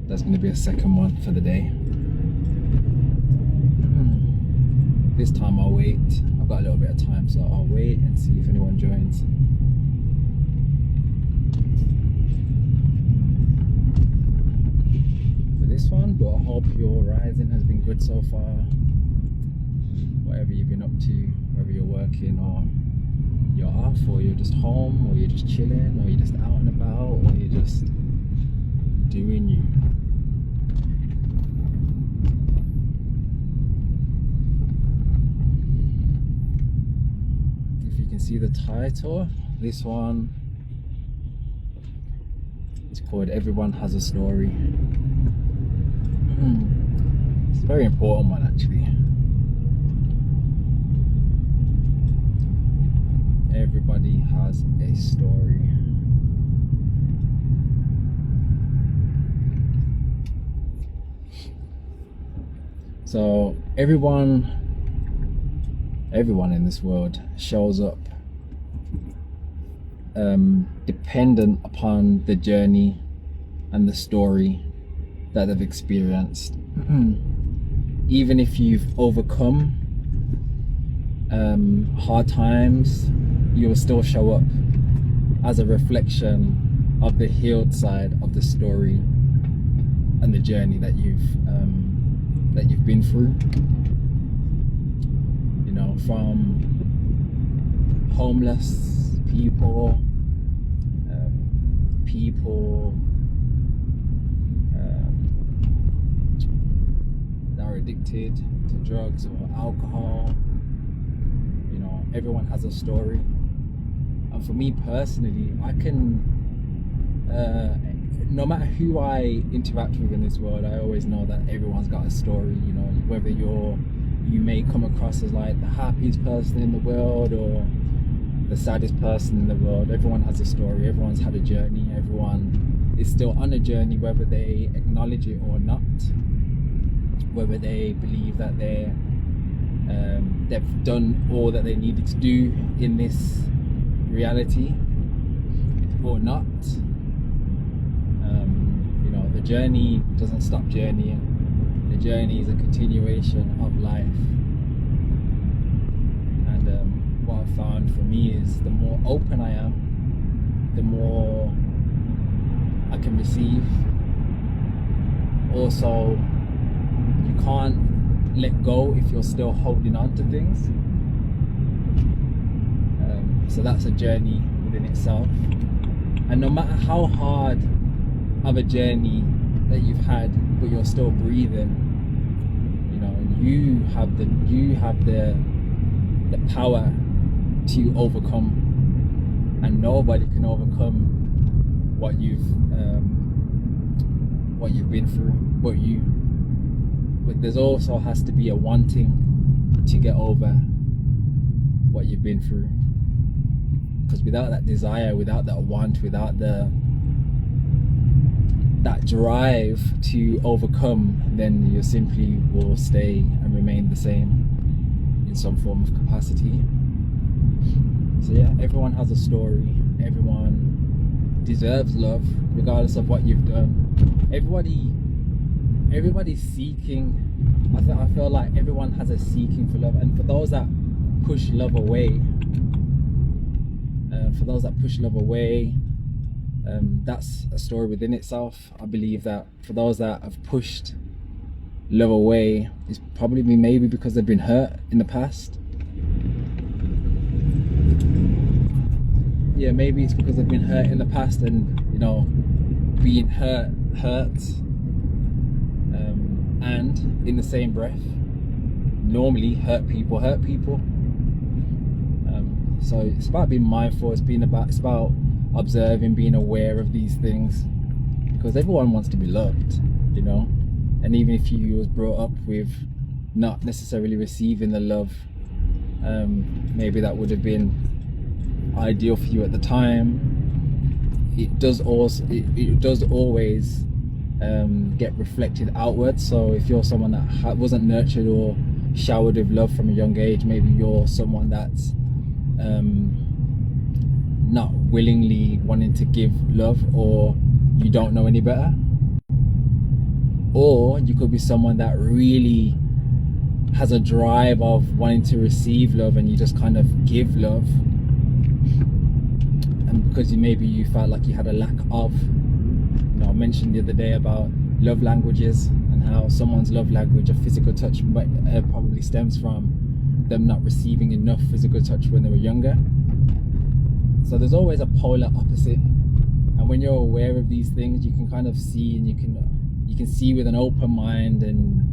There's going to be a second one for the day. This time I'll wait. I've got a little bit of time, so I'll wait and see if anyone joins. For this one, but I hope your rising has been good so far. Whatever you've been up to, whether you're working or you're off, or you're just home, or you're just chilling, or you're just out and about, or you're just doing you. If you can see the title, this one is called Everyone Has a Story. It's a very important one, actually. Everybody has a story. So everyone in this world shows up dependent upon the journey and the story that they've experienced. Even if you've overcome hard times, you will still show up as a reflection of the healed side of the story and the journey that you've been through. You know, from homeless people, that are addicted to drugs or alcohol. You know, everyone has a story. And for me personally, I can, no matter who I interact with in this world, I always know that everyone's got a story. You know, whether you may come across as like the happiest person in the world or the saddest person in the world, everyone has a story. Everyone's had a journey. Everyone is still on a journey, whether they acknowledge it or not, whether they believe that they've done all that they needed to do in this reality or not. You know, the journey doesn't stop journeying. The journey is a continuation of life. And what I've found for me is the more open I am, the more I can receive. Also, you can't let go if you're still holding on to things. So that's a journey within itself. And no matter how hard of a journey that you've had, but you're still breathing, you know, you have the power to overcome, and nobody can overcome what you've been through. But there's also has to be a wanting to get over what you've been through. Because without that desire, without that want, without that drive to overcome, then you simply will stay and remain the same in some form of capacity. So yeah, everyone has a story. Everyone deserves love, regardless of what you've done. Everybody's seeking. I feel like everyone has a seeking for love, and for those that push love away, that's a story within itself. I believe that for those that have pushed love away, it's probably maybe because they've been hurt in the past. Yeah, maybe it's because they've been hurt in the past, and you know, being hurts, and in the same breath, normally hurt people. So it's about being mindful. It's about observing, being aware of these things, because everyone wants to be loved, you know. And even if you was brought up with not necessarily receiving the love, maybe that would have been ideal for you at the time, it does always get reflected outwards. So if you're someone that wasn't nurtured or showered with love from a young age, maybe you're someone that's not willingly wanting to give love, or you don't know any better. or you could be someone that really has a drive of wanting to receive love, and you just kind of give love, and because maybe you felt like you had a lack of, you know, I mentioned the other day about love languages and how someone's love language of physical touch probably stems from them not receiving enough physical touch when they were younger. So there's always a polar opposite, and when you're aware of these things, you can kind of see, and you can see with an open mind, and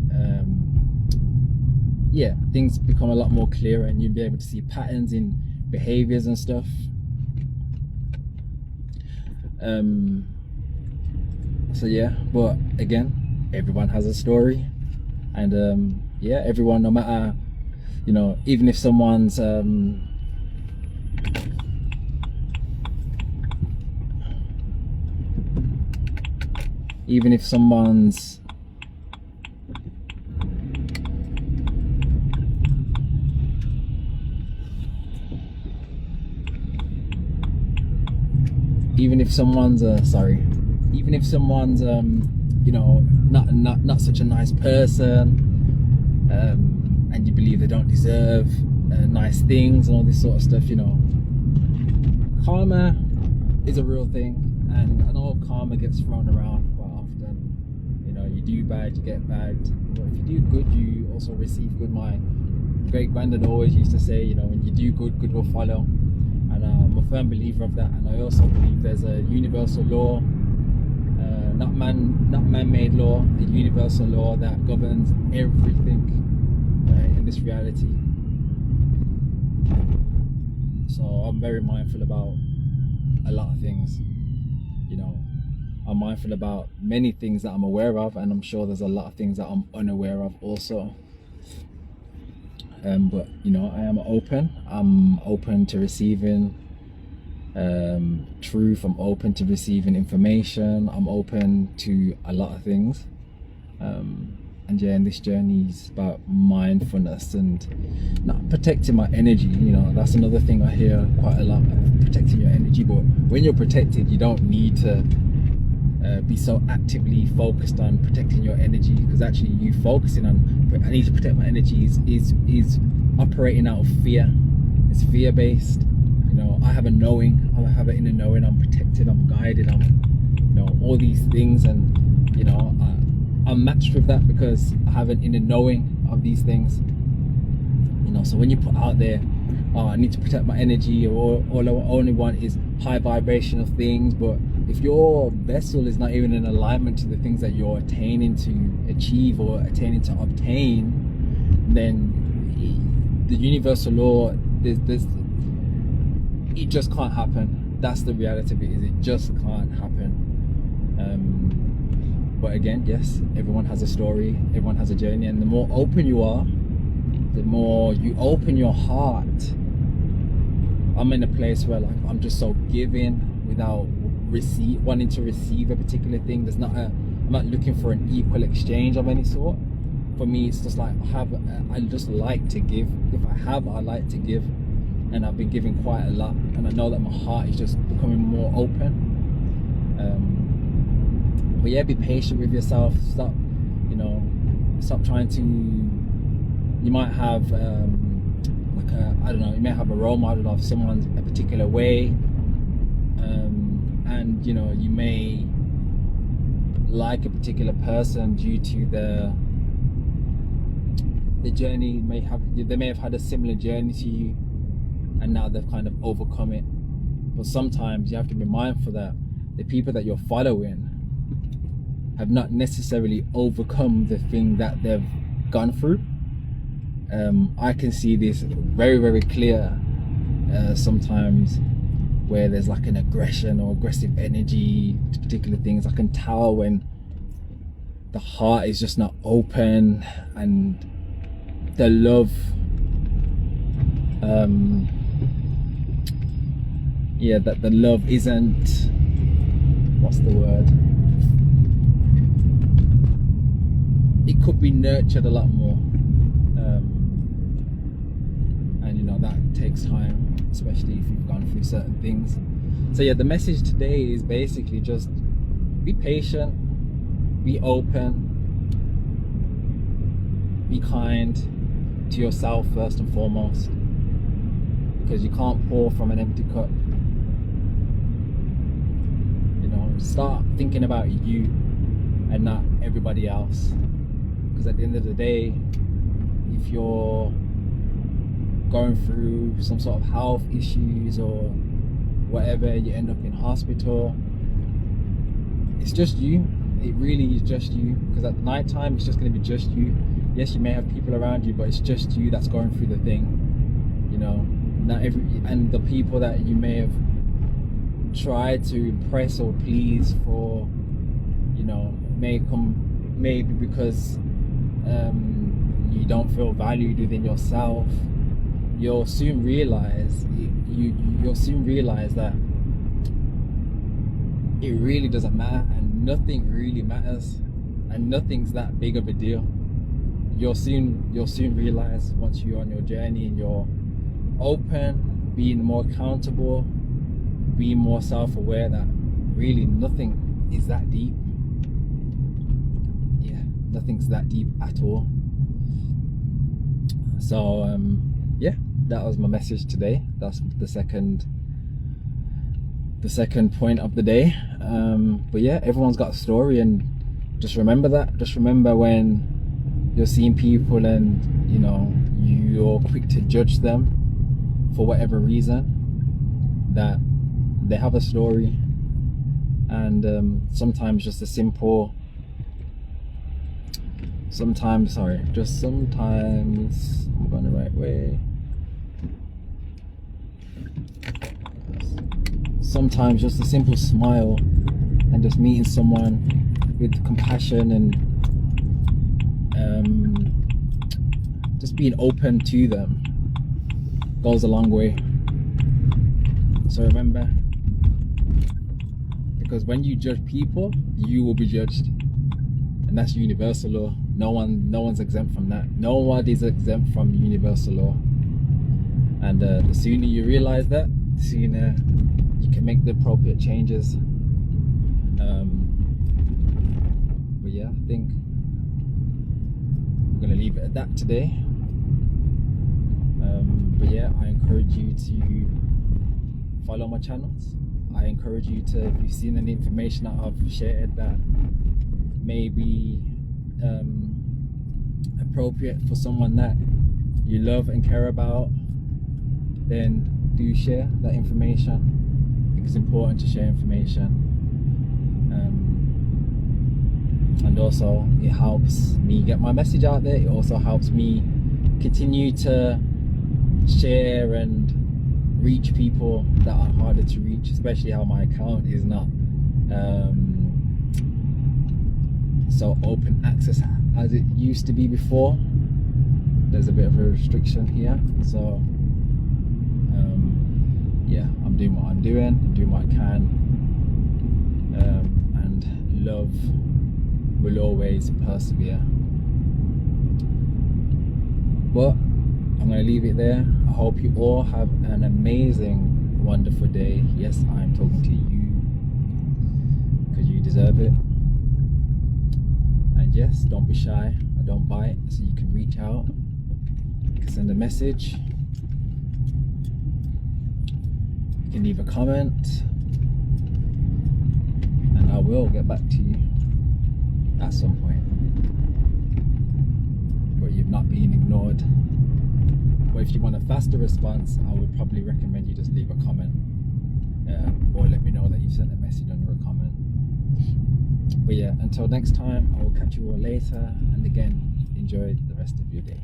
yeah, things become a lot more clearer, and you'll be able to see patterns in behaviors and stuff. So yeah, but again, everyone has a story, and yeah, everyone, no matter, you know, even if someone's even if someone's you know, not such a nice person, and you believe they don't deserve nice things and all this sort of stuff, you know, karma is a real thing, and I know karma gets thrown around quite often. You know, you do bad, you get bad, but if you do good, you also receive good. My great granddad always used to say, you know, when you do good, good will follow. And I'm a firm believer of that, and I also believe there's a universal law, not man-made law, a universal law that governs everything in this reality. So I'm very mindful about a lot of things, you know. I'm mindful about many things that I'm aware of, and I'm sure there's a lot of things that I'm unaware of also. But you know, I'm open to receiving truth. I'm open to receiving information. I'm open to a lot of things, and yeah, and this journey is about mindfulness and not protecting my energy. You know, that's another thing I hear quite a lot, protecting your energy. But when you're protected, you don't need to be so actively focused on protecting your energy, because actually you focusing on I need to protect my energy is operating out of fear. It's fear based. You know, I have a knowing, I have an inner knowing, I'm protected, I'm guided, I'm, you know, all these things, and you know, I'm matched with that because I have an inner knowing of these things. You know, so when you put out there, oh, I need to protect my energy, or all I only want is high vibration of things, but if your vessel is not even in alignment to the things that you're attaining to achieve or attaining to obtain, then the universal law, it just can't happen. That's the reality of it, is it just can't happen. But again, yes, everyone has a story, everyone has a journey, and the more open you are, the more you open your heart. I'm in a place where like I'm just so giving without wanting to receive a particular thing. I'm not looking for an equal exchange of any sort. For me, it's just like I just like to give. If I like to give, and I've been giving quite a lot, and I know that my heart is just becoming more open. But yeah, be patient with yourself. Stop trying to. You might have you may have a role model of someone a particular way, and you know, you may like a particular person due to the journey. They may have had a similar journey to you, and now they've kind of overcome it. But sometimes you have to be mindful that the people that you're following have not necessarily overcome the thing that they've gone through. I can see this very, very clear sometimes, where there's like an aggression or aggressive energy to particular things. I can tell when the heart is just not open, and the love that the love isn't, what's the word, it could be nurtured a lot more, and you know, that takes time, especially if you've gone through certain things. So yeah, the message today is basically just be patient, be open, be kind to yourself first and foremost, because you can't pour from an empty cup. You know, start thinking about you and not everybody else, because at the end of the day, if you're going through some sort of health issues or whatever, you end up in hospital, it's just you. It really is just you, because at night time it's just going to be just you. Yes, you may have people around you, but it's just you that's going through the thing. You know, not every, and the people that you may have tried to impress or please for, you know, maybe because you don't feel valued within yourself. You'll soon realize you'll soon realize that it really doesn't matter, and nothing really matters, and nothing's that big of a deal. You'll soon realize, once you're on your journey and you're open, being more accountable, being more self-aware, that really nothing is that deep. Yeah, nothing's that deep at all. So yeah, that was my message today. That's the second point of the day. But yeah, everyone's got a story, and just remember that. Just remember when you're seeing people and, you know, you're quick to judge them for whatever reason, that they have a story. And sometimes just a simple, sometimes I'm going the right way. Sometimes just a simple smile and just meeting someone with compassion and just being open to them goes a long way. So remember, because when you judge people, you will be judged, and that's universal law. No one's exempt from that. No one is exempt from universal law. And the sooner you realize that, the sooner you can make the appropriate changes. But yeah, I think I'm gonna leave it at that today. But yeah, I encourage you to follow my channels. I encourage you to, if you've seen any information that I've shared that may be appropriate for someone that you love and care about, then do share that information. I think it's important to share information. And also, it helps me get my message out there. It also helps me continue to share and reach people that are harder to reach, especially how my account is not so open access as it used to be before. There's a bit of a restriction here, so yeah, I'm doing what I'm doing. I'm doing what I can, and love will always persevere. But I'm going to leave it there. I hope you all have an amazing, wonderful day. Yes, I'm talking to you because you deserve it. And yes, don't be shy. I don't bite, so you can reach out. You can send a message. You can leave a comment, and I will get back to you at some point. But you've not been ignored. But if you want a faster response, I would probably recommend you just leave a comment, or let me know that you sent a message under a comment. But yeah, until next time, I will catch you all later, and again, enjoy the rest of your day.